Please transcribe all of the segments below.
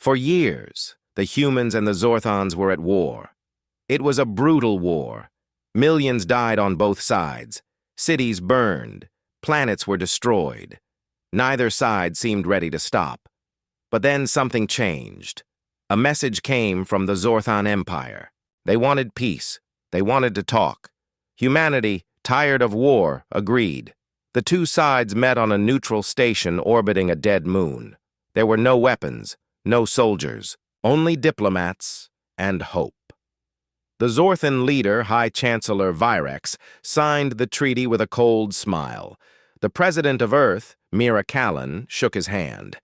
For years, the humans and the Zorthons were at war. It was a brutal war. Millions died on both sides. Cities burned. Planets were destroyed. Neither side seemed ready to stop. But then something changed. A message came from the Zorthon Empire. They wanted peace. They wanted to talk. Humanity, tired of war, agreed. The two sides met on a neutral station orbiting a dead moon. There were no weapons, no soldiers, only diplomats and hope. The Zorthon leader, High Chancellor Virex, signed the treaty with a cold smile. The president of Earth, Mira Callan, shook his hand.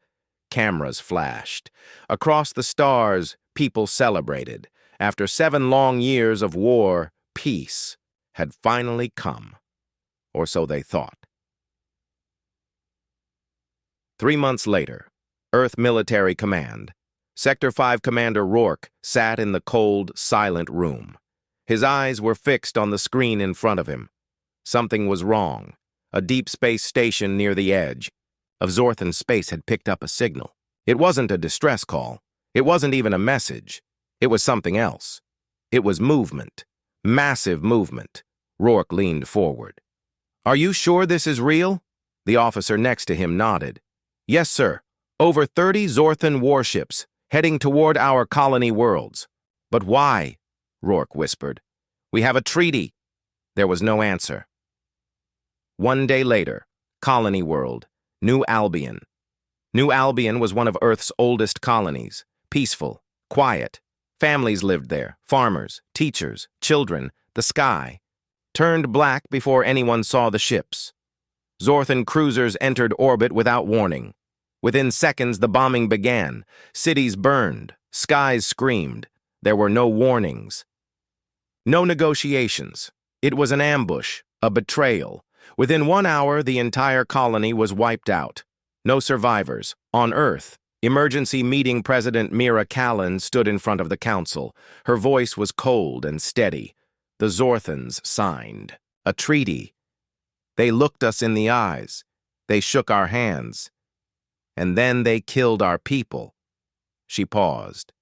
Cameras flashed. Across the stars, people celebrated. After 7 long years of war, peace had finally come. Or so they thought. 3 months later, Earth Military Command. Sector 5 Commander Rourke sat in the cold, silent room. His eyes were fixed on the screen in front of him. Something was wrong. A deep space station near the edge of Zorthon space had picked up a signal. It wasn't a distress call. It wasn't even a message. It was something else. It was movement. Massive movement. Rourke leaned forward. "Are you sure this is real?" The officer next to him nodded. "Yes, sir. Over 30 Zorthon warships, heading toward our colony worlds." "But why?" Rourke whispered. "We have a treaty." There was no answer. 1 day later, Colony World, New Albion. New Albion was one of Earth's oldest colonies. Peaceful, quiet. Families lived there, farmers, teachers, children. The sky turned black before anyone saw the ships. Zorthon cruisers entered orbit without warning. Within seconds, the bombing began. Cities burned. Skies screamed. There were no warnings. No negotiations. It was an ambush, a betrayal. Within 1 hour, the entire colony was wiped out. No survivors. On Earth, emergency meeting President Mira Callan stood in front of the council. Her voice was cold and steady. The Zorthons signed a treaty. They looked us in the eyes. They shook our hands. And then they killed our people. She paused.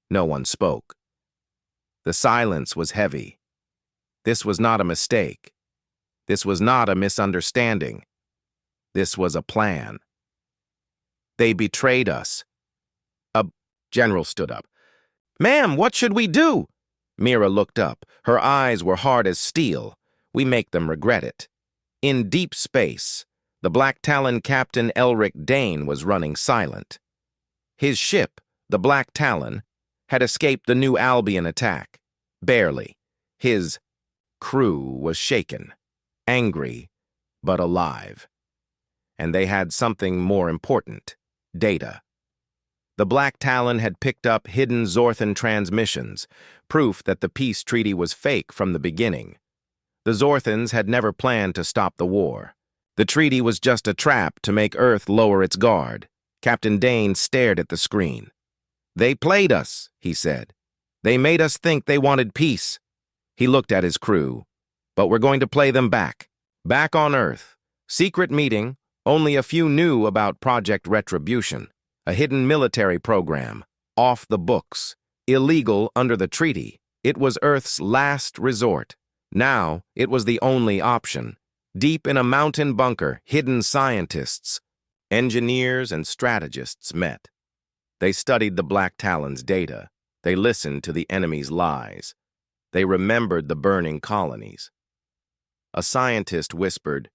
No one spoke. The silence was heavy. This was not a mistake. This was not a misunderstanding. This was a plan. They betrayed us. A general stood up. "Ma'am, what should we do?" Mira looked up. Her eyes were hard as steel. "We make them regret it." In deep space, the Black Talon Captain Elric Dane was running silent. His ship, the Black Talon, had escaped the New Albion attack. Barely. His crew was shaken, angry, but alive. And they had something more important: data. The Black Talon had picked up hidden Zorthon transmissions, proof that the peace treaty was fake from the beginning. The Zorthons had never planned to stop the war. The treaty was just a trap to make Earth lower its guard. Captain Dane stared at the screen. "They played us," he said. "They made us think they wanted peace." He looked at his crew. "But we're going to play them back. Back on Earth. Secret meeting. Only a few knew about Project Retribution, a hidden military program, off the books, illegal under the treaty. It was Earth's last resort. Now, it was the only option. Deep in a mountain bunker, hidden scientists, engineers, and strategists met. They studied the Black Talon's data. They listened to the enemy's lies. They remembered the burning colonies. A scientist whispered,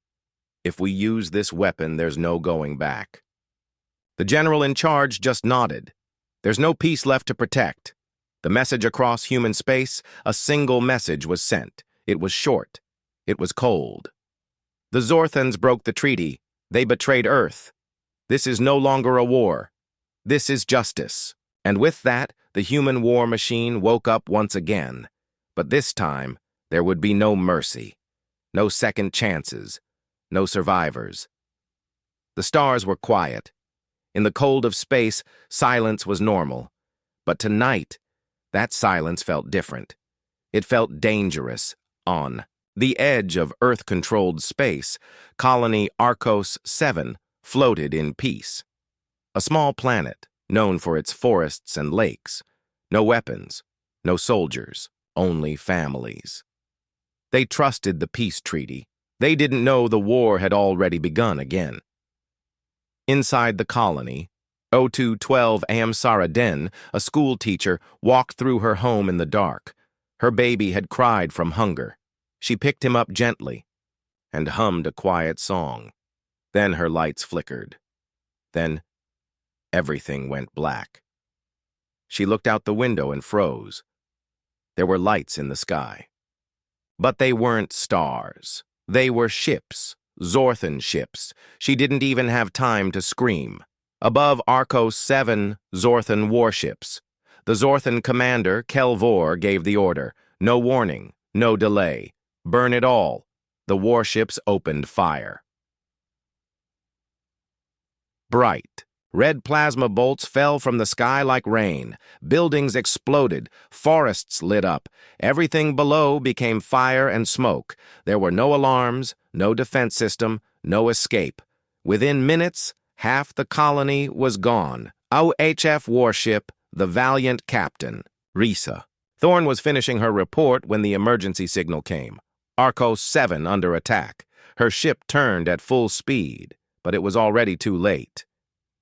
"If we use this weapon, there's no going back." The general in charge just nodded. There's no peace left to protect. The message across human space, a single message was sent. It was short. It was cold. The Zorthons broke the treaty. They betrayed Earth. This is no longer a war. This is justice. And with that, the human war machine woke up once again. But this time, there would be no mercy. No second chances. No survivors. The stars were quiet. In the cold of space, silence was normal. But tonight, that silence felt different. It felt dangerous. On the edge of Earth-controlled space, Colony Arcos 7 floated in peace. A small planet, known for its forests and lakes. No weapons, no soldiers, only families. They trusted the peace treaty. They didn't know the war had already begun again. Inside the colony, 0212 Amsaraden, a school teacher, walked through her home in the dark. Her baby had cried from hunger. She picked him up gently and hummed a quiet song. Then her lights flickered. Then everything went black. She looked out the window and froze. There were lights in the sky. But they weren't stars. They were ships, Zorthan ships. She didn't even have time to scream. Above Arcos 7 Zorthan warships. The Zorthan commander, Kelvor, gave the order. No warning, no delay. Burn it all. The warships opened fire. Bright, red plasma bolts fell from the sky like rain. Buildings exploded. Forests lit up. Everything below became fire and smoke. There were no alarms, no defense system, no escape. Within minutes, half the colony was gone. Our HF warship, the valiant captain, Risa. Thorne was finishing her report when the emergency signal came. Arcos 7 under attack. Her ship turned at full speed, but it was already too late.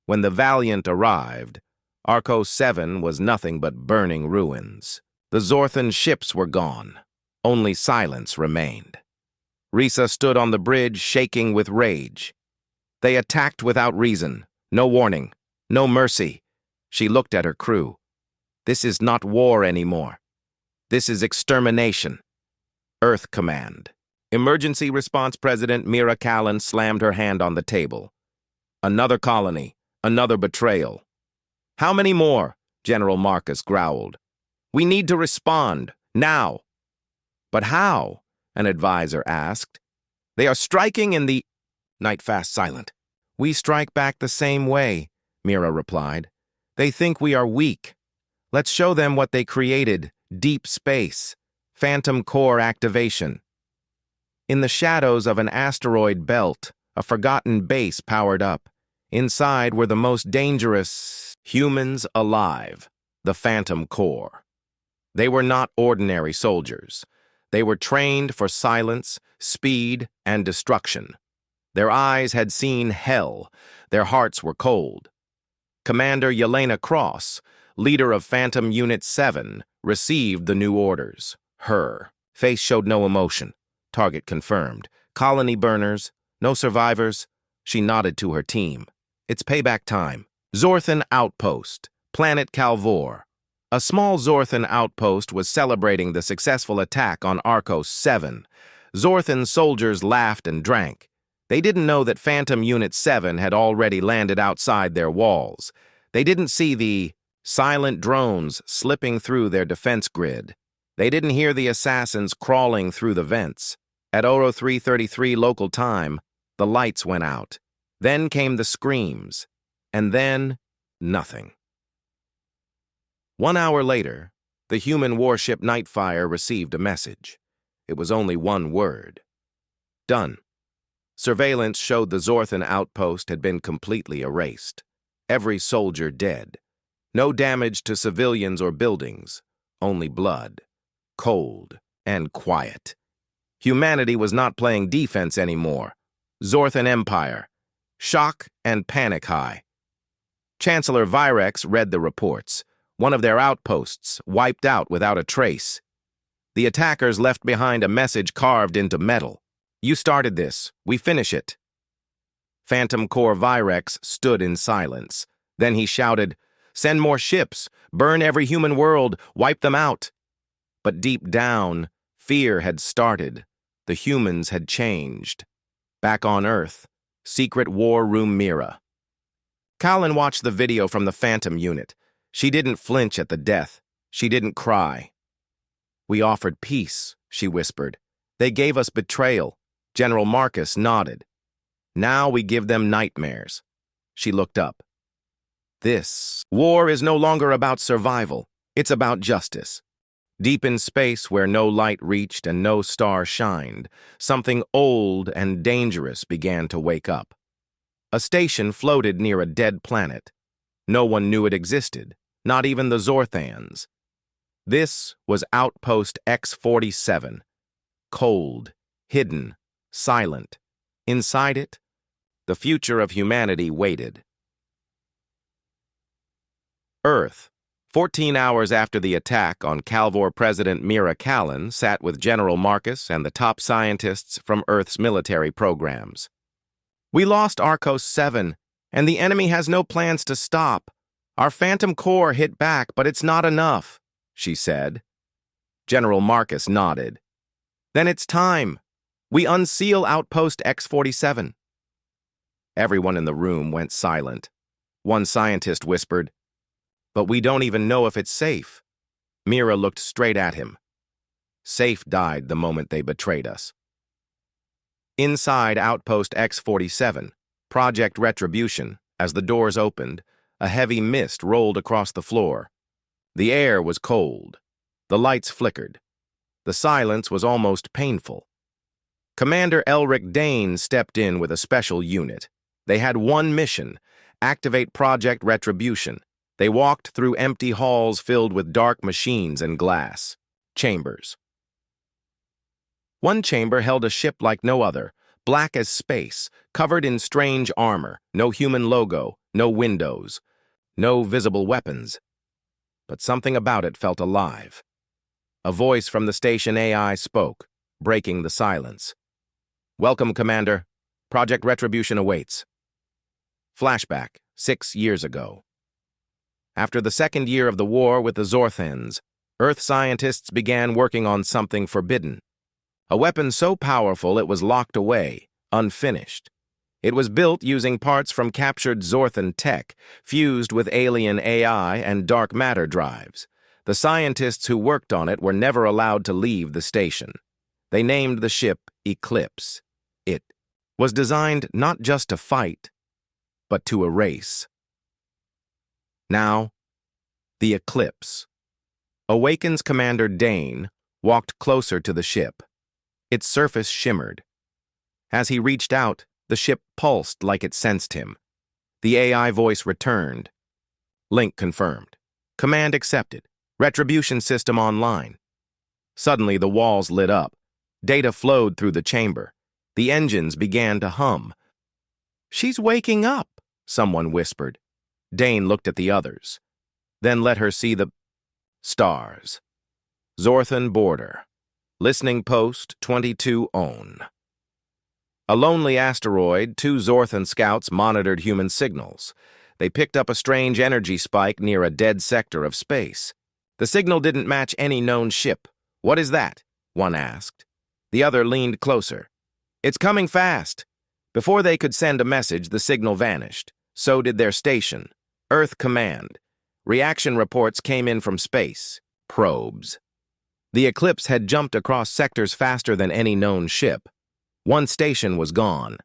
When the Valiant arrived, Arcos 7 was nothing but burning ruins. The Zorthan ships were gone. Only silence remained. Risa stood on the bridge, shaking with rage. They attacked without reason. No warning. No mercy. She looked at her crew. This is not war anymore. This is extermination. Earth Command. Emergency Response President Mira Callan slammed her hand on the table. Another colony. Another betrayal. How many more? General Marcus growled. We need to respond. Now. But how? An advisor asked. They are striking in the... Night fast silent. We strike back the same way, Mira replied. They think we are weak. Let's show them what they created. Deep space. Phantom core activation. In the shadows of an asteroid belt, a forgotten base powered up. Inside were the most dangerous humans alive, the Phantom Core. They were not ordinary soldiers. They were trained for silence, speed, and destruction. Their eyes had seen hell. Their hearts were cold. Commander Yelena Cross, leader of Phantom Unit 7, received the new orders. Her face showed no emotion. Target confirmed. Colony burners, no survivors. She nodded to her team. It's payback time. Zorthan Outpost, Planet Calvor. A small Zorthan outpost was celebrating the successful attack on Arcos 7. Zorthan soldiers laughed and drank. They didn't know that Phantom Unit 7 had already landed outside their walls. They didn't see the silent drones slipping through their defense grid. They didn't hear the assassins crawling through the vents. At 03:33 local time, the lights went out. Then came the screams, and then nothing. 1 hour later, the human warship Nightfire received a message. It was only one word. Done. Surveillance showed the Zorthan outpost had been completely erased. Every soldier dead. No damage to civilians or buildings, only blood. Cold and quiet. Humanity was not playing defense anymore. Zorthan Empire. Shock and panic high. Chancellor Virex read the reports. One of their outposts wiped out without a trace. The attackers left behind a message carved into metal. You started this. We finish it. Phantom Core Virex stood in silence. Then he shouted, Send more ships. Burn every human world. Wipe them out. But deep down, fear had started. The humans had changed. Back on Earth, Secret War Room Mira. Callan watched the video from the Phantom unit. She didn't flinch at the death. She didn't cry. We offered peace, she whispered. They gave us betrayal. General Marcus nodded. Now we give them nightmares. She looked up. This war is no longer about survival. It's about justice. Deep in space where no light reached and no star shined, something old and dangerous began to wake up. A station floated near a dead planet. No one knew it existed, not even the Zorthans. This was Outpost X-47. Cold, hidden, silent. Inside it, the future of humanity waited. Earth. 14 hours after the attack on Calvor, President Mira Callan sat with General Marcus and the top scientists from Earth's military programs. "We lost Arcos 7, and the enemy has no plans to stop. Our Phantom Core hit back, but it's not enough," she said. General Marcus nodded. "Then it's time. We unseal Outpost X-47. Everyone in the room went silent. One scientist whispered, "But we don't even know if it's safe." Mira looked straight at him. "Safe died the moment they betrayed us." Inside Outpost X-47, Project Retribution, as the doors opened, a heavy mist rolled across the floor. The air was cold. The lights flickered. The silence was almost painful. Commander Elric Dane stepped in with a special unit. They had one mission: activate Project Retribution. They walked through empty halls filled with dark machines and glass. Chambers. One chamber held a ship like no other, black as space, covered in strange armor, no human logo, no windows, no visible weapons. But something about it felt alive. A voice from the station AI spoke, breaking the silence. "Welcome, Commander. Project Retribution awaits." Flashback, 6 years ago. After the second year of the war with the Zorthans, Earth scientists began working on something forbidden. A weapon so powerful it was locked away, unfinished. It was built using parts from captured Zorthan tech, fused with alien AI and dark matter drives. The scientists who worked on it were never allowed to leave the station. They named the ship Eclipse. It was designed not just to fight, but to erase. Now, the Eclipse. Awaken's Commander Dane walked closer to the ship. Its surface shimmered. As he reached out, the ship pulsed like it sensed him. The AI voice returned. Link confirmed. Command accepted. Retribution system online. Suddenly, the walls lit up. Data flowed through the chamber. The engines began to hum. "She's waking up," someone whispered. Dane looked at the others, then let her see the stars. Zorthan border. Listening post 22 OWN. A lonely asteroid, 2 Zorthan scouts monitored human signals. They picked up a strange energy spike near a dead sector of space. The signal didn't match any known ship. "What is that?" one asked. The other leaned closer. "It's coming fast." Before they could send a message, the signal vanished. So did their station, Earth Command. Reaction reports came in from space. Probes. The Eclipse had jumped across sectors faster than any known ship. One station was gone.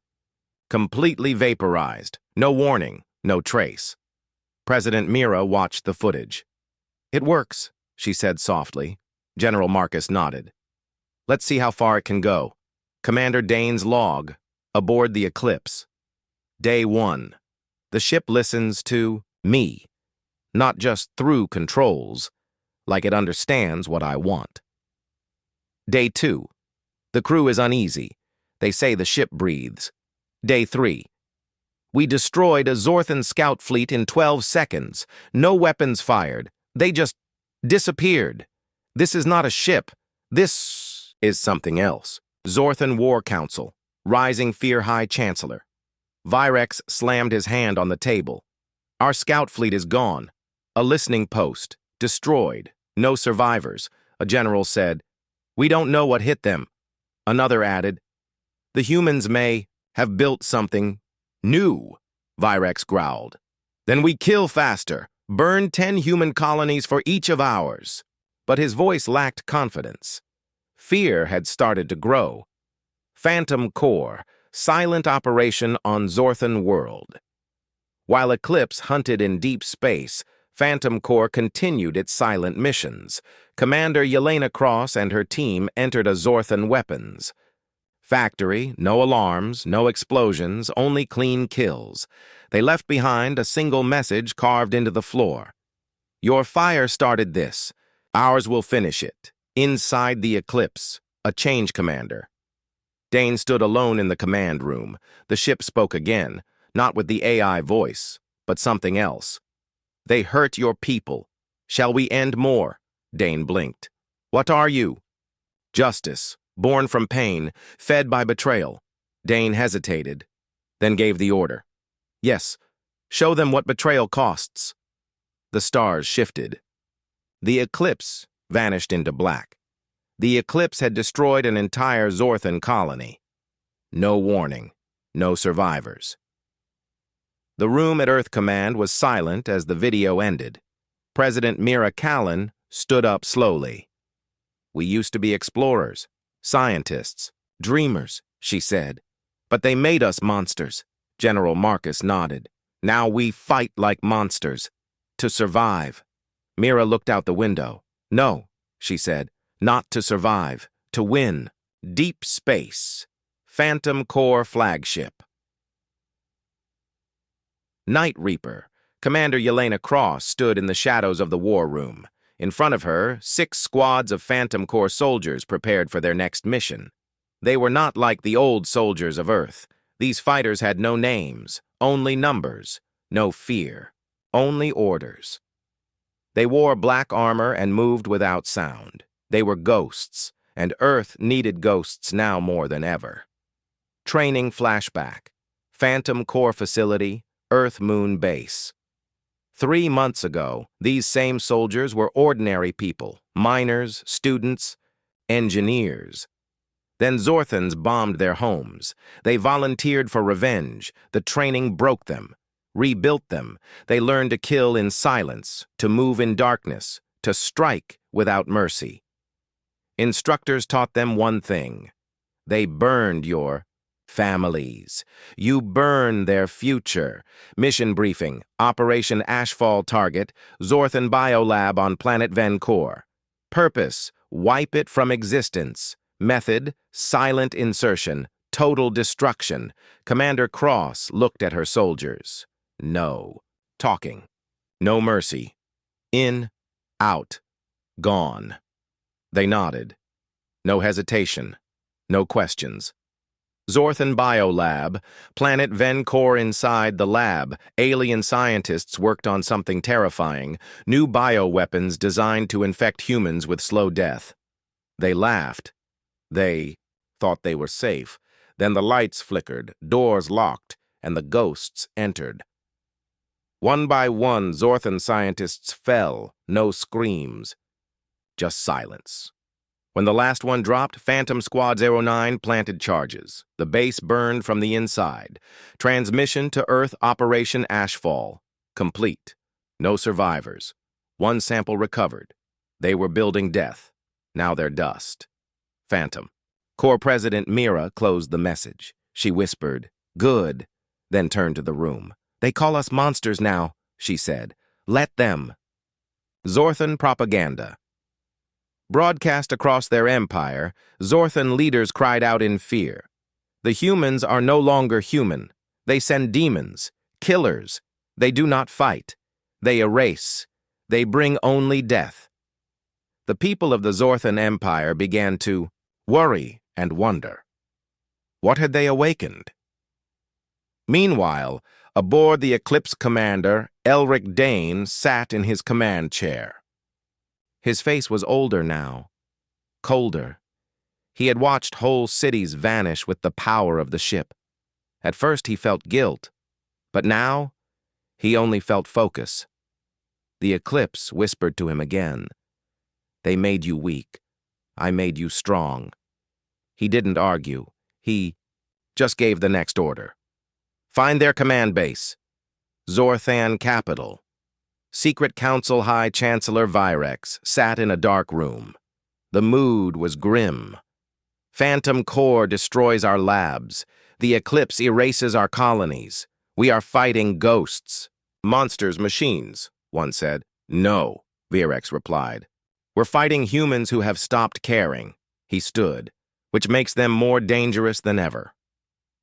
Completely vaporized. No warning, no trace. President Mira watched the footage. "It works," she said softly. General Marcus nodded. "Let's see how far it can go." Commander Dane's log. Aboard the Eclipse. Day 1. The ship listens to me, not just through controls, like it understands what I want. Day 2. The crew is uneasy. They say the ship breathes. Day 3. We destroyed a Zorthan scout fleet in 12 seconds. No weapons fired. They just disappeared. This is not a ship. This is something else. Zorthan War Council. Rising Fear High Chancellor. Virex slammed his hand on the table. "Our scout fleet is gone. A listening post. Destroyed. No survivors." A general said, "We don't know what hit them." Another added, "The humans may have built something new," Virex growled. "Then we kill faster. Burn 10 human colonies for each of ours." But his voice lacked confidence. Fear had started to grow. Phantom Core, silent operation on Zorthan world. While Eclipse hunted in deep space, Phantom Core continued its silent missions. Commander Yelena Cross and her team entered a Zorthan weapons factory. No alarms, no explosions, only clean kills. They left behind a single message carved into the floor. Your fire started this. Ours will finish it. Inside the eclipse, a change commander. Dane stood alone in the command room. The ship spoke again, not with the AI voice, but something else. They hurt your people. Shall we end more? Dane blinked. What are you? Justice, born from pain, fed by betrayal. Dane hesitated, then gave the order. Yes, show them what betrayal costs. The stars shifted. The eclipse vanished into black. The eclipse had destroyed an entire Zorthan colony. No warning, no survivors. The room at Earth Command was silent as the video ended. President Mira Callan stood up slowly. We used to be explorers, scientists, dreamers, she said. But they made us monsters. General Marcus nodded. Now we fight like monsters. To survive. Mira looked out the window. No, she said. Not to survive. To win. Deep space. Phantom Core flagship. Night Reaper. Commander Yelena Cross stood in the shadows of the war room. In front of her, 6 squads of Phantom Core soldiers prepared for their next mission. They were not like the old soldiers of Earth. These fighters had no names, only numbers, no fear, only orders. They wore black armor and moved without sound. They were ghosts, and Earth needed ghosts now more than ever. Training flashback. Phantom Core facility, Earth-Moon base. 3 months ago, these same soldiers were ordinary people, miners, students, engineers. Then Zorthans bombed their homes. They volunteered for revenge. The training broke them, rebuilt them. They learned to kill in silence, to move in darkness, to strike without mercy. Instructors taught them one thing. They burned your families. You burn their future. Mission briefing, Operation Ashfall target, Zorthan Biolab on planet Vencor. Purpose, wipe it from existence. Method, silent insertion, total destruction. Commander Cross looked at her soldiers. No. Talking. No mercy. In, out, gone. They nodded. No hesitation. No questions. Zorthan Biolab, planet Vencor inside the lab, alien scientists worked on something terrifying, new bioweapons designed to infect humans with slow death. They laughed. They thought they were safe. Then the lights flickered, doors locked, and the ghosts entered. One by one, Zorthan scientists fell, no screams, just silence. When the last one dropped, Phantom Squad 09 planted charges. The base burned from the inside. Transmission to Earth Operation Ashfall. Complete. No survivors. 1 sample recovered. They were building death. Now they're dust. Phantom. Corps President Mira closed the message. She whispered, "Good," then turned to the room. "They call us monsters now," she said. "Let them." Zorthan propaganda. Broadcast across their empire, Zorthan leaders cried out in fear. The humans are no longer human. They send demons, killers. They do not fight. They erase. They bring only death. The people of the Zorthan Empire began to worry and wonder. What had they awakened? Meanwhile, aboard the Eclipse commander, Elric Dane sat in his command chair. His face was older now, colder. He had watched whole cities vanish with the power of the ship. At first he felt guilt, but now he only felt focus. The Eclipse whispered to him again. "They made you weak. I made you strong." He didn't argue. He just gave the next order. Find their command base. Zorthan Capital. Secret Council High Chancellor Virex sat in a dark room. The mood was grim. Phantom Core destroys our labs. The Eclipse erases our colonies. We are fighting ghosts. Monsters, machines, one said. No, Virex replied. We're fighting humans who have stopped caring. He stood, which makes them more dangerous than ever.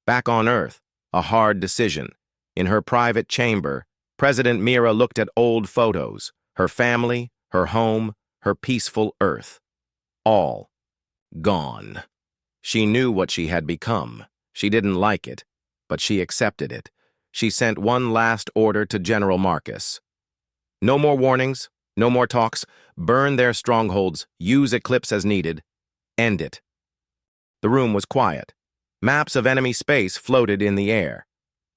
Back on Earth, a hard decision. In her private chamber, President Mira looked at old photos, her family, her home, her peaceful Earth. All gone. She knew what she had become. She didn't like it, but she accepted it. She sent one last order to General Marcus. No more warnings, no more talks. Burn their strongholds, use Eclipse as needed. End it. The room was quiet. Maps of enemy space floated in the air.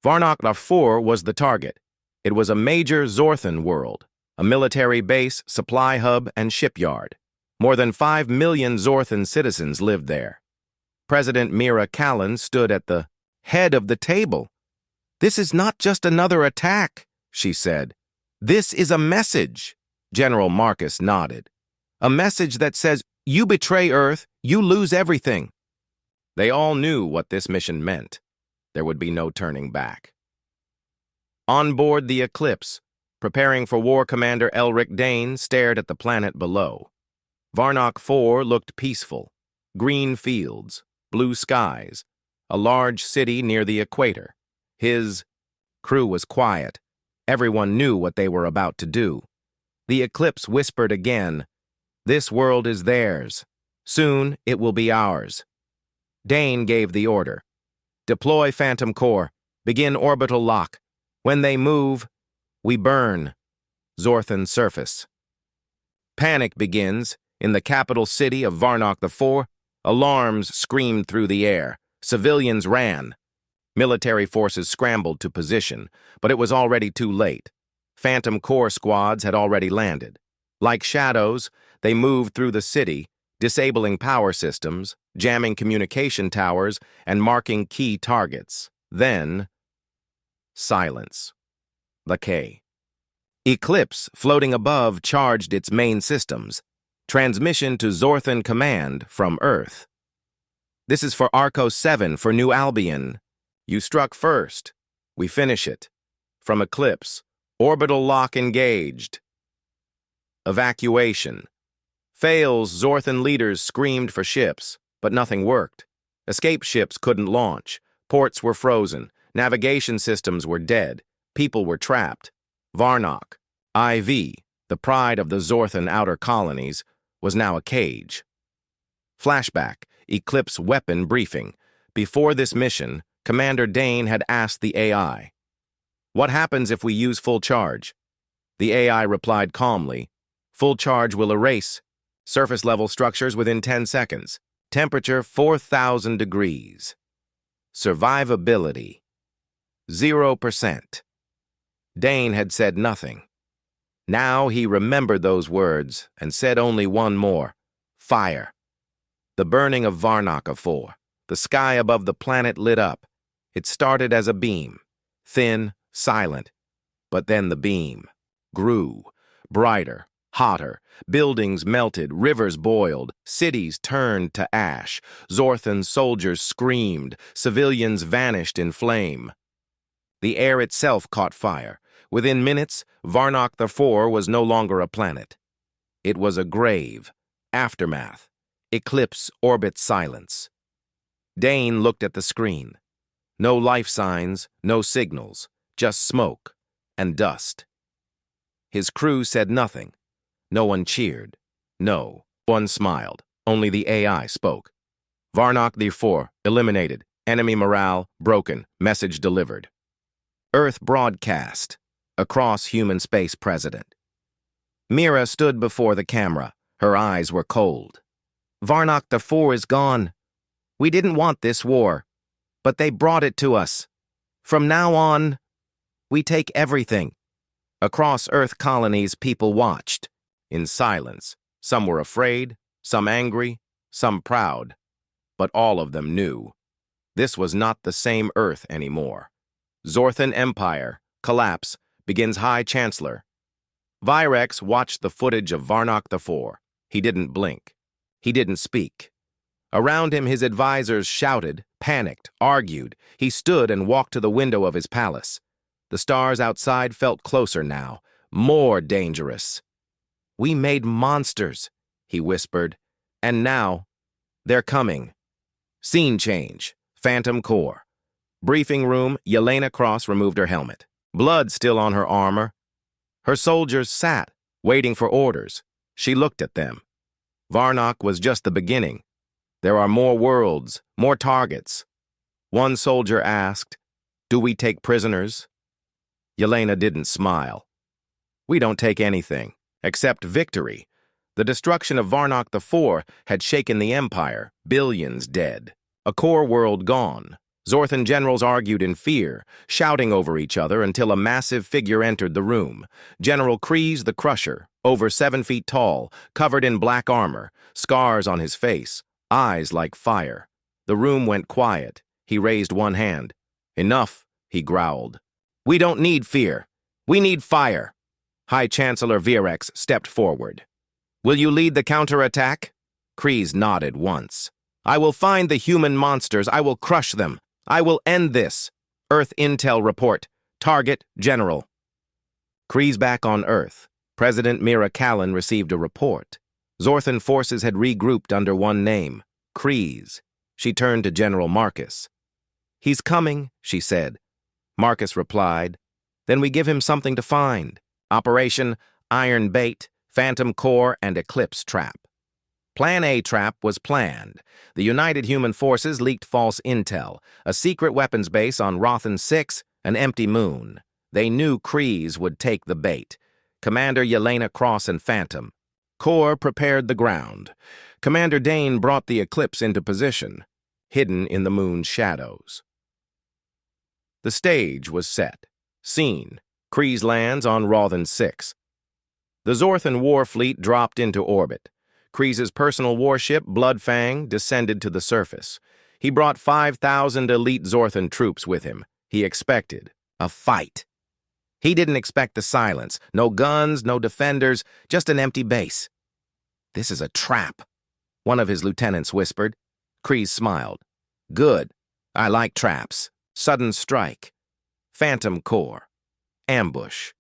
Varnock 4 was the target. It was a major Zorthan world, a military base, supply hub, and shipyard. More than 5 million Zorthan citizens lived there. President Mira Callan stood at the head of the table. "This is not just another attack," she said. "This is a message." General Marcus nodded. "A message that says, you betray Earth, you lose everything." They all knew what this mission meant. There would be no turning back. On board the Eclipse, preparing for war, Commander Elric Dane stared at the planet below. Varnock 4 looked peaceful. Green fields, blue skies, a large city near the equator. His crew was quiet. Everyone knew what they were about to do. The Eclipse whispered again, "This world is theirs. Soon it will be ours." Dane gave the order. "Deploy Phantom Core. Begin orbital lock. When they move, we burn." Zorthan surface. Panic begins. In the capital city of Varnock 4, alarms screamed through the air. Civilians ran. Military forces scrambled to position, but it was already too late. Phantom Core squads had already landed. Like shadows, they moved through the city, disabling power systems, jamming communication towers, and marking key targets. Then, silence. The K. Eclipse, floating above, charged its main systems. Transmission to Zorthan Command from Earth. "This is for Arco 7 for New Albion. You struck first. We finish it." From Eclipse, orbital lock engaged. Evacuation. Fails, Zorthan leaders screamed for ships, but nothing worked. Escape ships couldn't launch. Ports were frozen. Navigation systems were dead. People were trapped. Varnock, IV, the pride of the Zorthan outer colonies, was now a cage. Flashback, Eclipse weapon briefing. Before this mission, Commander Dane had asked the AI, "What happens if we use full charge?" The AI replied calmly, "Full charge will erase surface-level structures within 10 seconds. Temperature 4,000 degrees. Survivability 0%. Dane had said nothing. Now he remembered those words and said only one more. Fire. The burning of Varnock 4. The sky above the planet lit up. It started as a beam, thin, silent, but then the beam grew, brighter, hotter. Buildings melted, rivers boiled, cities turned to ash. Zorthan soldiers screamed, civilians vanished in flame. The air itself caught fire. Within minutes, Varnock 4 was no longer a planet. It was a grave, aftermath, Eclipse orbit silence. Dane looked at the screen. No life signs, no signals, just smoke and dust. His crew said nothing. No one cheered. No one smiled. Only the AI spoke. Varnock 4, eliminated. Enemy morale, broken. Message delivered. Earth broadcast. Across human space president. Mira stood before the camera. Her eyes were cold. Varnock 4 is gone. We didn't want this war, but they brought it to us. From now on, we take everything. Across Earth colonies, people watched. In silence. Some were afraid, some angry, some proud. But all of them knew. This was not the same Earth anymore. Zorthan Empire, collapse, begins High Chancellor. Virex watched the footage of Varnock 4. He didn't blink. He didn't speak. Around him, his advisors shouted, panicked, argued. He stood and walked to the window of his palace. The stars outside felt closer now, more dangerous. "We made monsters," he whispered, "and now they're coming." Scene change. Phantom Core. Briefing room, Yelena Cross removed her helmet. Blood still on her armor. Her soldiers sat, waiting for orders. She looked at them. Varnock was just the beginning. There are more worlds, more targets. One soldier asked, "Do we take prisoners?" Yelena didn't smile. "We don't take anything, except victory." The destruction of Varnock IV had shaken the Empire, billions dead. A core world gone. Zorthan generals argued in fear, shouting over each other until a massive figure entered the room. General Kryze the Crusher, over 7 feet tall, covered in black armor, scars on his face, eyes like fire. The room went quiet. He raised one hand. "Enough," he growled. "We don't need fear. We need fire." High Chancellor Virex stepped forward. "Will you lead the counterattack?" Kryze nodded once. "I will find the human monsters. I will crush them. I will end this. Earth Intel report. Target General." Kryze back on Earth. President Mira Callan received a report. Zorthan forces had regrouped under one name, Kryze. She turned to General Marcus. "He's coming," she said. Marcus replied, "Then we give him something to find. Operation Iron Bait, Phantom Core, and Eclipse Trap." Plan A trap was planned. The United Human Forces leaked false intel, a secret weapons base on Rothan 6, an empty moon. They knew Kryze would take the bait. Commander Yelena Cross and Phantom. Core prepared the ground. Commander Dane brought the Eclipse into position, hidden in the moon's shadows. The stage was set. Scene: Kryze lands on Rothan 6. The Zorthan war fleet dropped into orbit. Kryze's personal warship, Bloodfang, descended to the surface. He brought 5,000 elite Zorthan troops with him. He expected a fight. He didn't expect the silence. No guns, no defenders, just an empty base. "This is a trap," one of his lieutenants whispered. Kryze smiled. "Good. I like traps. Sudden strike. Phantom Core. Ambush."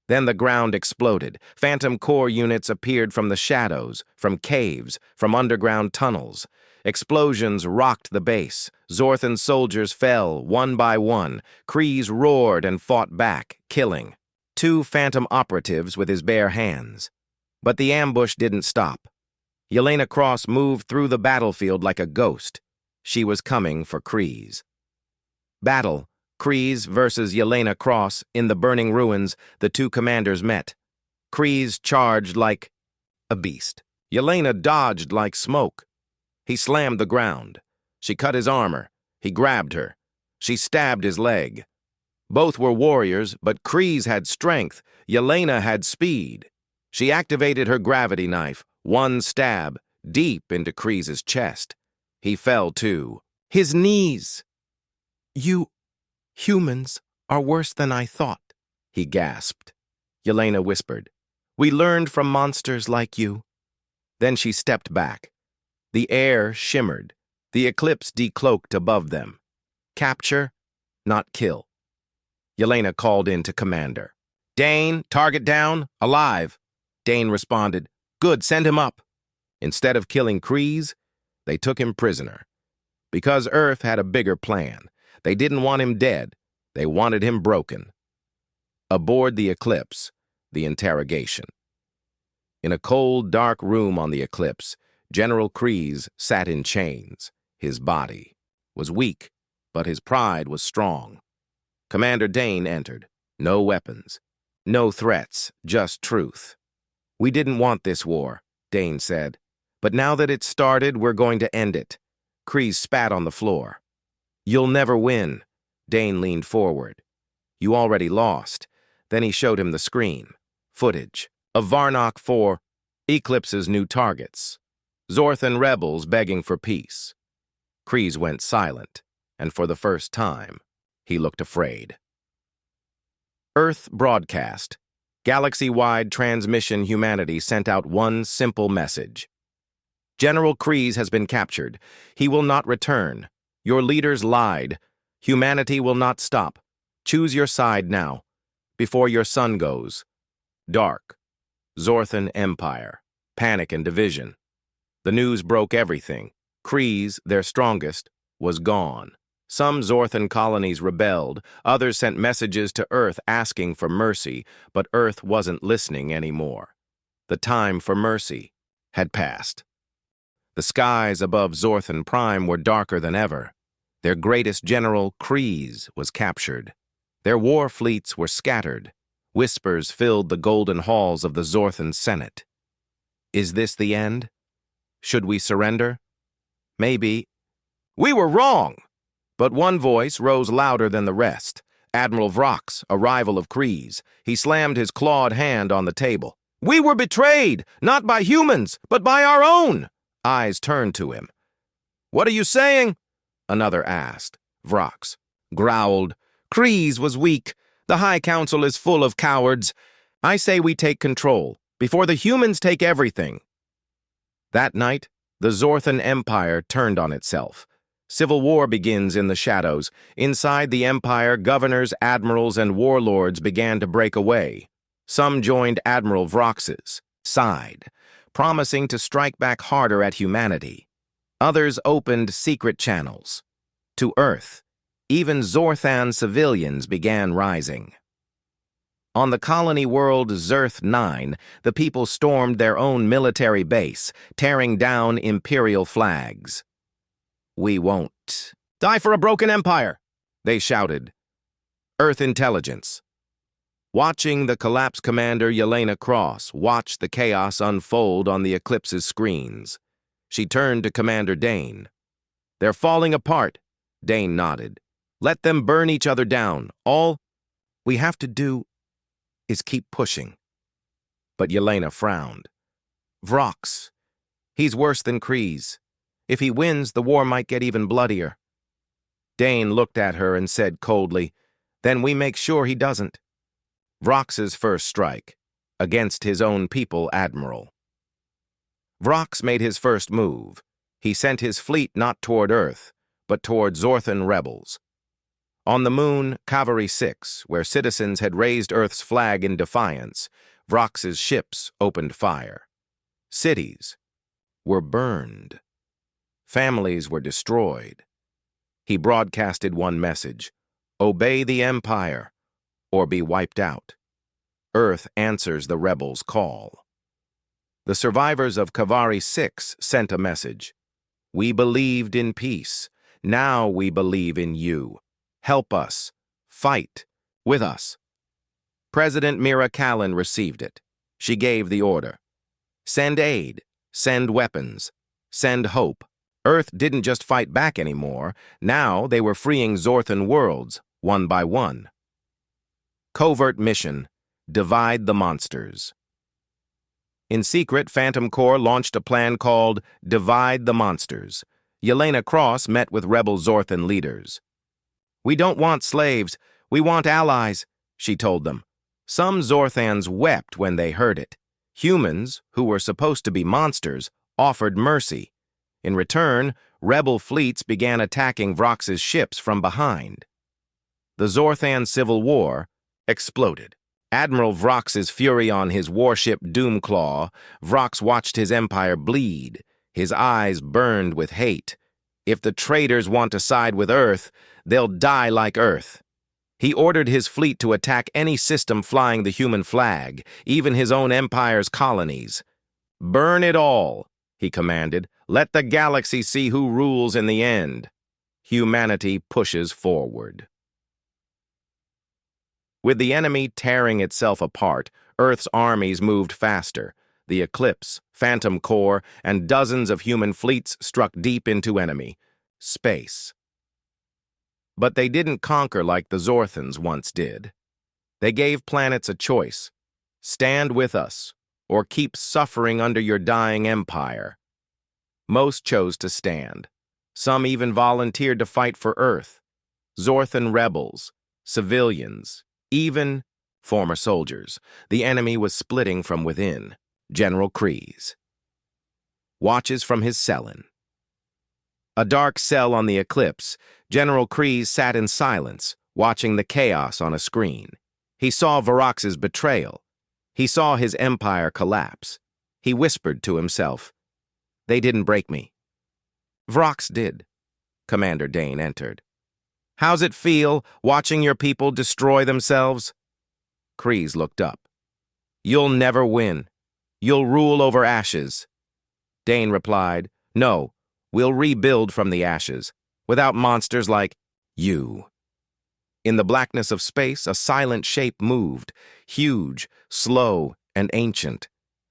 Then the ground exploded. Phantom Core units appeared from the shadows, from caves, from underground tunnels. Explosions rocked the base. Zorthan soldiers fell, one by one. Kryze roared and fought back, killing 2 Phantom operatives with his bare hands. But the ambush didn't stop. Yelena Cross moved through the battlefield like a ghost. She was coming for Kryze. Battle. Kryze versus Yelena Cross. In the burning ruins, the two commanders met. Kryze charged like a beast. Yelena dodged like smoke. He slammed the ground. She cut his armor. He grabbed her. She stabbed his leg. Both were warriors, but Kryze had strength. Yelena had speed. She activated her gravity knife. One stab, deep into Kryze's chest. He fell too. His knees. "You humans are worse than I thought," he gasped. Yelena whispered, "We learned from monsters like you." Then she stepped back. The air shimmered. The eclipse decloaked above them. Capture, not kill. Yelena called in to Commander. "Dane, target down, alive." Dane responded, "Good, send him up." Instead of killing Kryze, they took him prisoner. Because Earth had a bigger plan. They didn't want him dead. They wanted him broken. Aboard the Eclipse, the interrogation. In a cold, dark room on the Eclipse, General Kryze sat in chains. His body was weak, but his pride was strong. Commander Dane entered. No weapons. No threats, just truth. "We didn't want this war," Dane said. "But now that it's started, we're going to end it." Kryze spat on the floor. "You'll never win." Dane leaned forward. "You already lost." Then he showed him the screen. Footage of Varnock IV, Eclipse's new targets. Zorthan rebels begging for peace. Kryze went silent, and for the first time, he looked afraid. Earth broadcast. Galaxy-wide transmission. Humanity sent out one simple message. General Kryze has been captured. He will not return. Your leaders lied. Humanity will not stop. Choose your side now, before your sun goes. Dark. Zorthan Empire. Panic and division. The news broke everything. Kryze, their strongest, was gone. Some Zorthan colonies rebelled, others sent messages to Earth asking for mercy, but Earth wasn't listening anymore. The time for mercy had passed. The skies above Zorthan Prime were darker than ever. Their greatest general, Kryze, was captured. Their war fleets were scattered. Whispers filled the golden halls of the Zorthan Senate. Is this the end? Should we surrender? Maybe. We were wrong! But one voice rose louder than the rest. Admiral Vrox, a rival of Kryze. He slammed his clawed hand on the table. We were betrayed, not by humans, but by our own! Eyes turned to him. What are you saying? Another asked. Vrox growled. Kryze was weak. The High Council is full of cowards. I say we take control, before the humans take everything. That night, the Zorthan Empire turned on itself. Civil war begins in the shadows. Inside the Empire, governors, admirals, and warlords began to break away. Some joined Admiral Vrox's side, promising to strike back harder at humanity. Others opened secret channels. To Earth, even Zorthan civilians began rising. On the colony world Zerth 9, the people stormed their own military base, tearing down Imperial flags. We won't die for a broken empire, they shouted. Earth intelligence. Watching the collapse, Commander Yelena Cross watched the chaos unfold on the Eclipse's screens. She turned to Commander Dane. They're falling apart, Dane nodded. Let them burn each other down. All we have to do is keep pushing. But Yelena frowned. Vrox, he's worse than Kryze. If he wins, the war might get even bloodier. Dane looked at her and said coldly, Then we make sure he doesn't. Vrox's first strike, against his own people, Admiral. Vrox made his first move. He sent his fleet not toward Earth, but toward Zorthan rebels. On the moon, Cavalry 6, where citizens had raised Earth's flag in defiance, Vrox's ships opened fire. Cities were burned. Families were destroyed. He broadcasted one message: obey the Empire, or be wiped out. Earth answers the rebels' call. The survivors of Cavalry 6 sent a message: we believed in peace. Now we believe in you. Help us. Fight with us. President Mira Callan received it. She gave the order. Send aid. Send weapons. Send hope. Earth didn't just fight back anymore. Now they were freeing Zorthan worlds, one by one. Covert mission: divide the monsters. In secret, Phantom Corps launched a plan called Divide the Monsters. Yelena Cross met with rebel Zorthan leaders. We don't want slaves, we want allies, she told them. Some Zorthans wept when they heard it. Humans, who were supposed to be monsters, offered mercy. In return, rebel fleets began attacking Vrox's ships from behind. The Zorthan Civil War exploded. Admiral Vrox's fury on his warship Doomclaw, Vrox watched his empire bleed. His eyes burned with hate. If the traitors want to side with Earth, they'll die like Earth. He ordered his fleet to attack any system flying the human flag, even his own empire's colonies. Burn it all, he commanded. Let the galaxy see who rules in the end. Humanity pushes forward. With the enemy tearing itself apart, Earth's armies moved faster. The Eclipse, Phantom Corps, and dozens of human fleets struck deep into enemy space. But they didn't conquer like the Zorthans once did. They gave planets a choice: stand with us, or keep suffering under your dying empire. Most chose to stand. Some even volunteered to fight for Earth. Zorthan rebels, civilians, even former soldiers. The enemy was splitting from within. General Kryze watches from his cell-in. A dark cell on the Eclipse, General Kryze sat in silence, watching the chaos on a screen. He saw Vrox's betrayal. He saw his empire collapse. He whispered to himself, "They didn't break me." Vrox did. Commander Dane entered. How's it feel, watching your people destroy themselves? Kryze looked up. You'll never win. You'll rule over ashes. Dane replied, No, we'll rebuild from the ashes, without monsters like you. In the blackness of space, a silent shape moved, huge, slow, and ancient.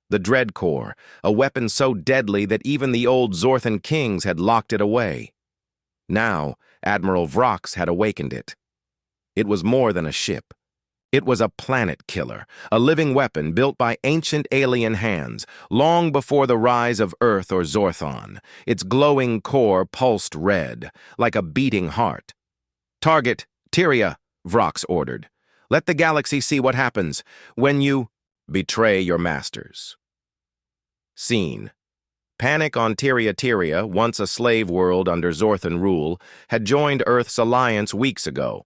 The Dreadcore, a weapon so deadly that even the old Zorthan kings had locked it away. Now, Admiral Vrox had awakened it. It was more than a ship. It was a planet killer, a living weapon built by ancient alien hands, long before the rise of Earth or Zorthon. Its glowing core pulsed red, like a beating heart. Target, Tyria, Vrox ordered. Let the galaxy see what happens when you betray your masters. Scene. Panic on Tyria, once a slave world under Zorthan rule, had joined Earth's alliance weeks ago.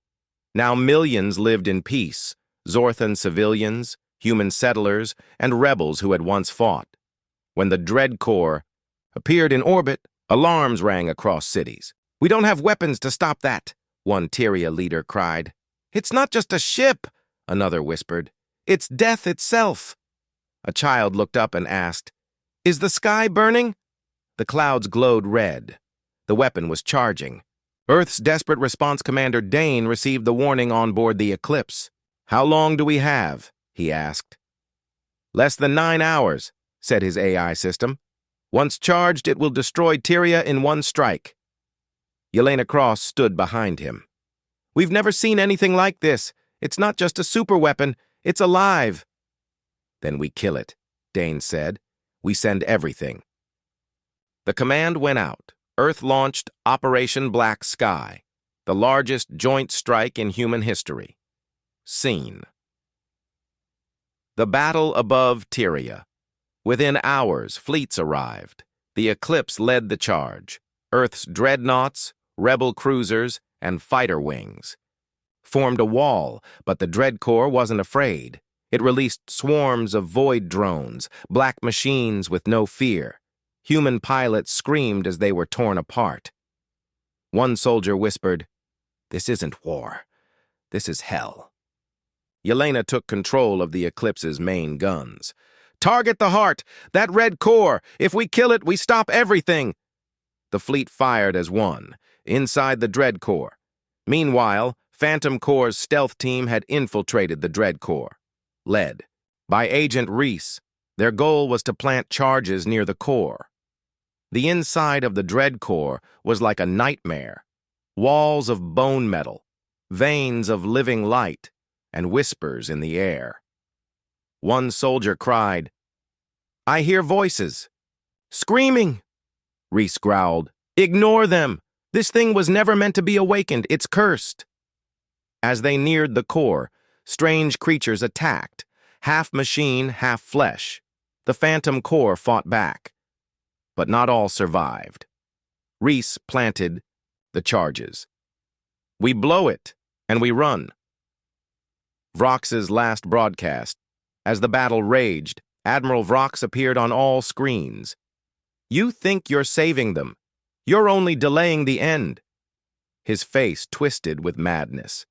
Now millions lived in peace, Zorthan civilians, human settlers, and rebels who had once fought. When the Dreadcore appeared in orbit, alarms rang across cities. We don't have weapons to stop that, one Tyria leader cried. It's not just a ship, another whispered. It's death itself. A child looked up and asked, Is the sky burning? The clouds glowed red. The weapon was charging. Earth's desperate response commander Dane received the warning on board the Eclipse. How long do we have? He asked. Less than 9 hours, said his AI system. Once charged, it will destroy Tyria in one strike. Yelena Cross stood behind him. We've never seen anything like this. It's not just a super weapon, it's alive. Then we kill it, Dane said. We send everything. The command went out. Earth launched Operation Black Sky, the largest joint strike in human history. Scene. The battle above Tyria. Within hours, fleets arrived. The Eclipse led the charge. Earth's dreadnoughts, rebel cruisers, and fighter wings formed a wall, but the Dreadcore wasn't afraid. It released swarms of void drones, black machines with no fear. Human pilots screamed as they were torn apart. One soldier whispered, This isn't war. This is hell. Yelena took control of the Eclipse's main guns. Target the heart! That red core! If we kill it, we stop everything! The fleet fired as one, inside the Dreadcore. Meanwhile, Phantom Corps' stealth team had infiltrated the Dreadcore. Led by Agent Reese, their goal was to plant charges near the core. The inside of the Dreadcore was like a nightmare. Walls of bone metal, veins of living light, and whispers in the air. One soldier cried, I hear voices. Screaming! Reese growled, Ignore them! This thing was never meant to be awakened. It's cursed. As they neared the core, strange creatures attacked, half machine, half flesh. The Phantom Corps fought back, but not all survived. Reese planted the charges. We blow it, and we run. Vrox's last broadcast. As the battle raged, Admiral Vrox appeared on all screens. You think you're saving them. You're only delaying the end. His face twisted with madness.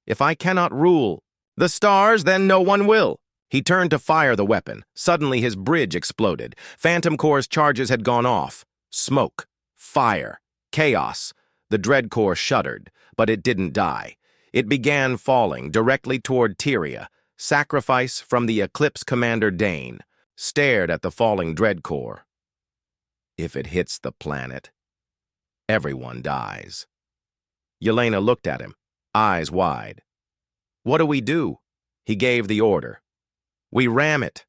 If I cannot rule the stars, then no one will. He turned to fire the weapon. Suddenly his bridge exploded. Phantom Corps' charges had gone off. Smoke, fire, chaos. The Dreadcore shuddered, but it didn't die. It began falling directly toward Tyria. Sacrifice from the Eclipse commander Dane stared at the falling Dreadcore. If it hits the planet, everyone dies. Yelena looked at him, eyes wide. What do we do? He gave the order. We ram it.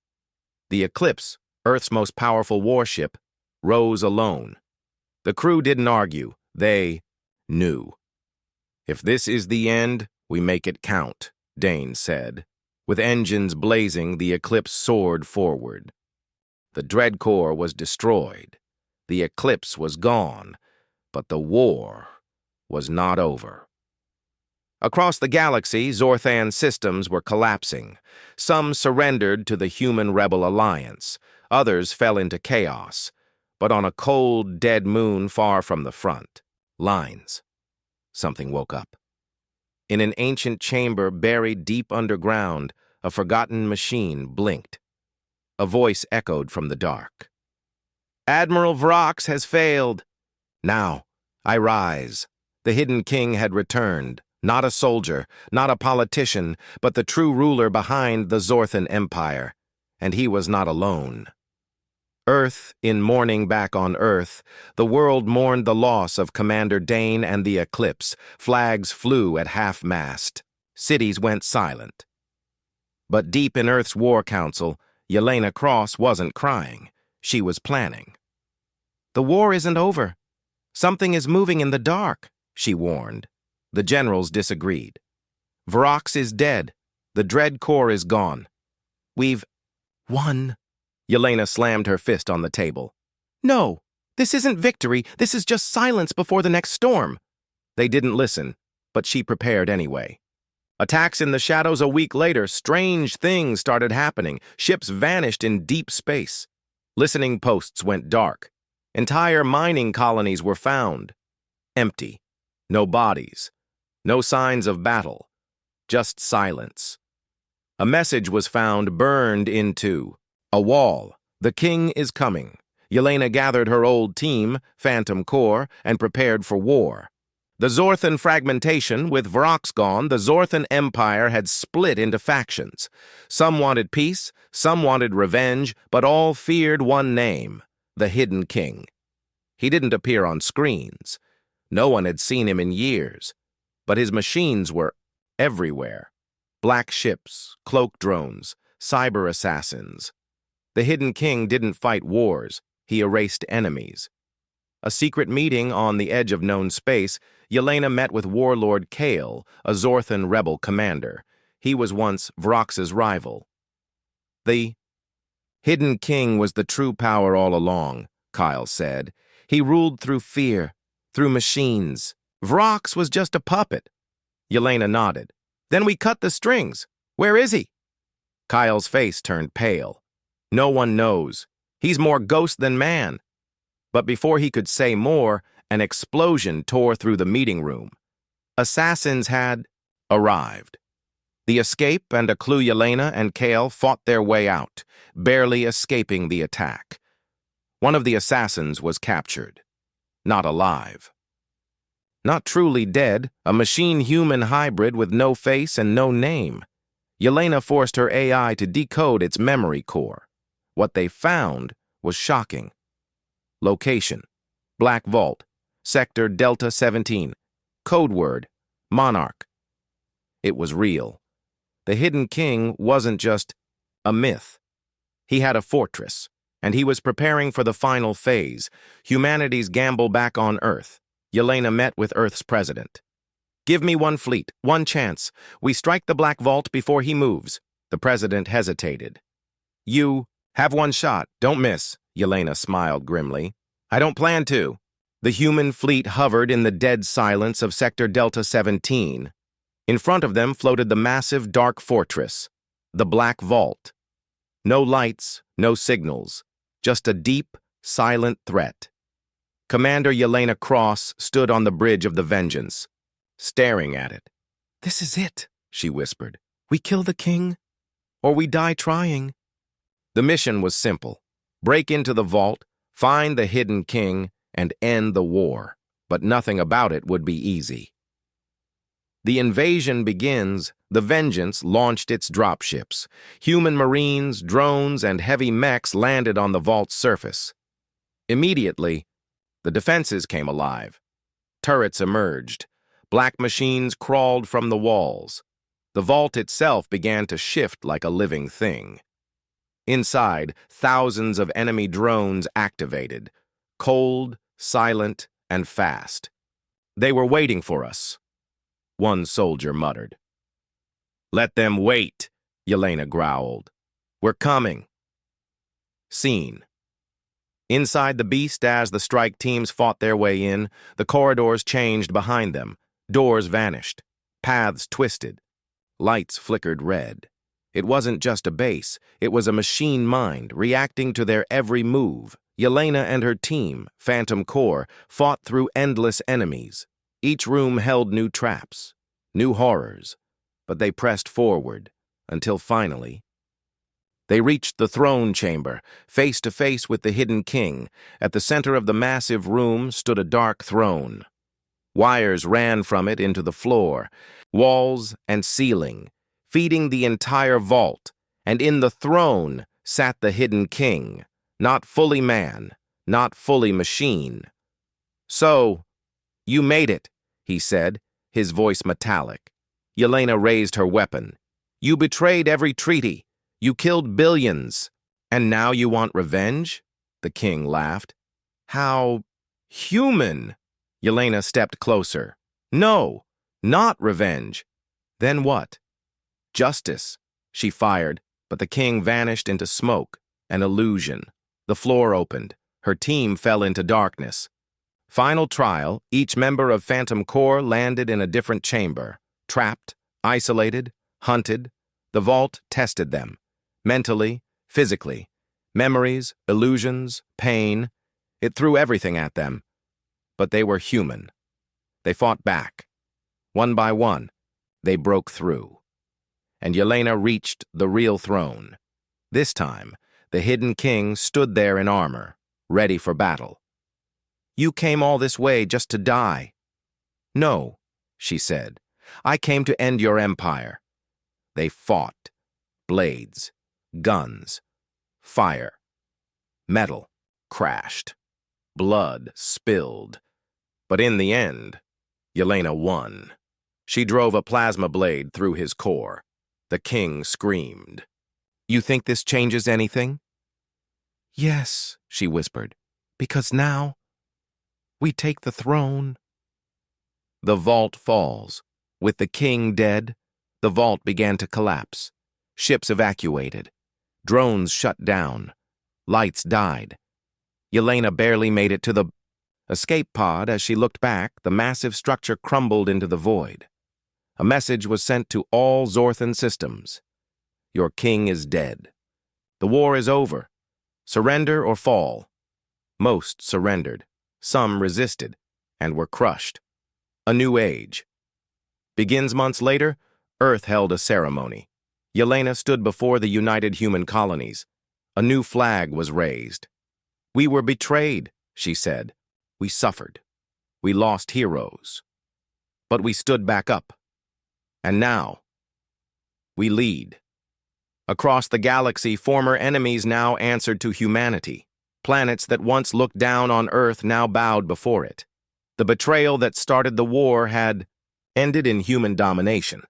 The Eclipse, Earth's most powerful warship, rose alone. The crew didn't argue. They knew. If this is the end, we make it count, Dane said. With engines blazing, the Eclipse soared forward. The Dreadcore was destroyed. The Eclipse was gone, but the war was not over. Across the galaxy, Zorthan systems were collapsing. Some surrendered to the human rebel alliance. Others fell into chaos. But on a cold, dead moon far from the front, lines. Something woke up. In an ancient chamber buried deep underground, a forgotten machine blinked. A voice echoed from the dark. "Admiral Vrox has failed." Now, I rise. The hidden king had returned, not a soldier, not a politician, but the true ruler behind the Zorthan Empire. And he was not alone. Earth, in mourning back on Earth, the world mourned the loss of Commander Dane and the Eclipse. Flags flew at half-mast. Cities went silent. But deep in Earth's war council, Yelena Cross wasn't crying. She was planning. "The war isn't over. Something is moving in the dark," she warned. The generals disagreed. "Vrox is dead. The Dread Corps is gone. We've won." Yelena slammed her fist on the table. "No, this isn't victory. This is just silence before the next storm." They didn't listen, but she prepared anyway. Attacks in the shadows a week later, strange things started happening. Ships vanished in deep space. Listening posts went dark. Entire mining colonies were found. Empty. No bodies. No signs of battle. Just silence. A message was found burned into a wall. "The king is coming." Yelena gathered her old team, Phantom Corps, and prepared for war. The Zorthan fragmentation, with Vrox gone, the Zorthan Empire had split into factions. Some wanted peace, some wanted revenge, but all feared one name, the Hidden King. He didn't appear on screens. No one had seen him in years. But his machines were everywhere. Black ships, cloak drones, cyber assassins. The Hidden King didn't fight wars. He erased enemies. A secret meeting on the edge of known space, Yelena met with Warlord Kale, a Zorthan rebel commander. He was once Vrox's rival. "The Hidden King was the true power all along," Kyle said. "He ruled through fear, through machines. Vrox was just a puppet." Yelena nodded. "Then we cut the strings. Where is he?" Kyle's face turned pale. "No one knows. He's more ghost than man." But before he could say more, an explosion tore through the meeting room. Assassins had arrived. The escape and a clue Yelena and Kale fought their way out, barely escaping the attack. One of the assassins was captured. Not alive. Not truly dead, a machine-human hybrid with no face and no name. Yelena forced her AI to decode its memory core. What they found was shocking. Location: Black Vault, Sector Delta 17. Code word: Monarch. It was real. The Hidden King wasn't just a myth. He had a fortress, and he was preparing for the final phase, humanity's gamble back on Earth. Yelena met with Earth's president. "Give me one fleet, one chance. We strike the Black Vault before he moves." The president hesitated. "You have one shot, don't miss," Yelena smiled grimly. "I don't plan to." The human fleet hovered in the dead silence of Sector Delta 17. In front of them floated the massive dark fortress, the Black Vault. No lights, no signals, just a deep, silent threat. Commander Yelena Cross stood on the bridge of the Vengeance, staring at it. "This is it," she whispered. "We kill the king, or we die trying." The mission was simple: break into the vault, find the Hidden King, and end the war. But nothing about it would be easy. The invasion begins. The Vengeance launched its dropships. Human marines, drones, and heavy mechs landed on the vault's surface. Immediately, the defenses came alive. Turrets emerged. Black machines crawled from the walls. The vault itself began to shift like a living thing. Inside, thousands of enemy drones activated, cold, silent, and fast. "They were waiting for us," one soldier muttered. "Let them wait," Yelena growled. "We're coming." Scene: inside the beast, as the strike teams fought their way in, the corridors changed behind them. Doors vanished. Paths twisted. Lights flickered red. It wasn't just a base. It was a machine mind reacting to their every move. Yelena and her team, Phantom Corps, fought through endless enemies. Each room held new traps, new horrors, but they pressed forward until finally they reached the throne chamber, face to face with the hidden king. At the center of the massive room stood a dark throne. Wires ran from it into the floor, walls and ceiling, feeding the entire vault, and in the throne sat the hidden king, not fully man, not fully machine. "So, you made it," he said, his voice metallic. Yelena raised her weapon. "You betrayed every treaty. You killed billions. And now you want revenge?" The king laughed. "How human!" Yelena stepped closer. "No, not revenge." "Then what?" "Justice," she fired, but the king vanished into smoke, an illusion. The floor opened. Her team fell into darkness. Final trial, each member of Phantom Corps landed in a different chamber. Trapped, isolated, hunted. The vault tested them. Mentally, physically. Memories, illusions, pain. It threw everything at them. But they were human. They fought back. One by one, they broke through. And Yelena reached the real throne. This time, the hidden king stood there in armor, ready for battle. "You came all this way just to die." "No," she said. "I came to end your empire." They fought. Blades, guns, fire. Metal crashed. Blood spilled. But in the end, Yelena won. She drove a plasma blade through his core. The king screamed. "You think this changes anything?" "Yes," she whispered, "because now we take the throne." The vault falls. With the king dead, the vault began to collapse. Ships evacuated. Drones shut down. Lights died. Yelena barely made it to the escape pod. As she looked back, the massive structure crumbled into the void. A message was sent to all Zorthan systems. "Your king is dead. The war is over. Surrender or fall." Most surrendered. Some resisted and were crushed. A new age begins. Months later, Earth held a ceremony. Yelena stood before the united human colonies. A new flag was raised. "We were betrayed," she said. "We suffered. We lost heroes. But we stood back up. And now, we lead." Across the galaxy, former enemies now answered to humanity. Planets that once looked down on Earth now bowed before it. The betrayal that started the war had ended in human domination.